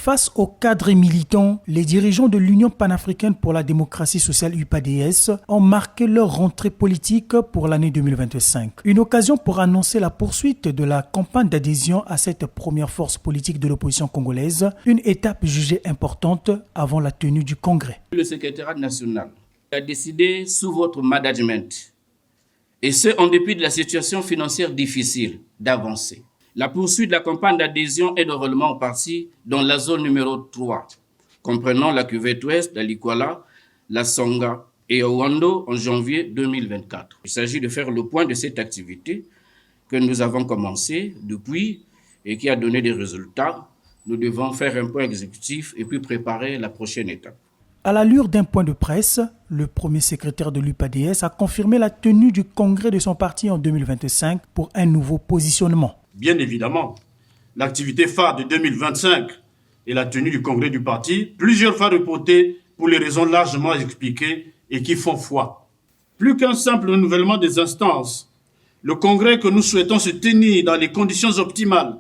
Face aux cadres et militants, les dirigeants de l'Union panafricaine pour la démocratie sociale UPADS ont marqué leur rentrée politique pour l'année 2025. Une occasion pour annoncer la poursuite de la campagne d'adhésion à cette première force politique de l'opposition congolaise, une étape jugée importante avant la tenue du congrès. Le secrétariat national a décidé sous votre management, et ce en dépit de la situation financière difficile, d'avancer. La poursuite de la campagne d'adhésion et de règlement au parti dans la zone numéro 3, comprenant la cuvette ouest, la Likwala, la Songa et Owando en janvier 2024. Il s'agit de faire le point de cette activité que nous avons commencée depuis et qui a donné des résultats. Nous devons faire un point exécutif et puis préparer la prochaine étape. À l'allure d'un point de presse, le premier secrétaire de l'UPADS a confirmé la tenue du congrès de son parti en 2025 pour un nouveau positionnement. Bien évidemment, l'activité phare de 2025 est la tenue du congrès du parti, plusieurs fois reportée pour les raisons largement expliquées et qui font foi. Plus qu'un simple renouvellement des instances, le congrès que nous souhaitons se tenir dans les conditions optimales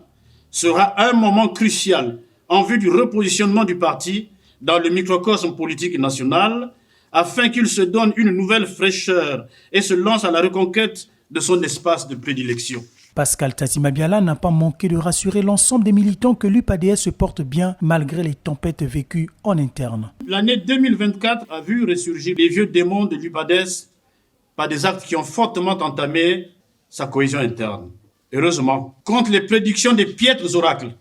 sera un moment crucial en vue du repositionnement du parti dans le microcosme politique national, afin qu'il se donne une nouvelle fraîcheur et se lance à la reconquête de son espace de prédilection. Pascal Tati-Mabiala n'a pas manqué de rassurer l'ensemble des militants que l'UPADS se porte bien malgré les tempêtes vécues en interne. L'année 2024 a vu ressurgir les vieux démons de l'UPADS par des actes qui ont fortement entamé sa cohésion interne. Heureusement, contre les prédictions des piètres oracles,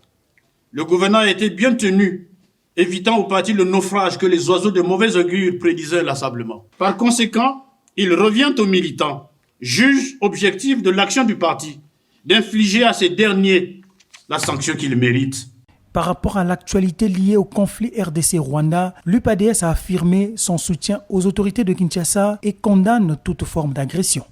le gouvernement a été bien tenu, évitant au parti le naufrage que les oiseaux de mauvais augure prédisaient inlassablement. Par conséquent, il revient aux militants, juges objectifs de l'action du parti, d'infliger à ces derniers la sanction qu'ils méritent. Par rapport à l'actualité liée au conflit RDC-Rwanda, l'UPADS a affirmé son soutien aux autorités de Kinshasa et condamne toute forme d'agression.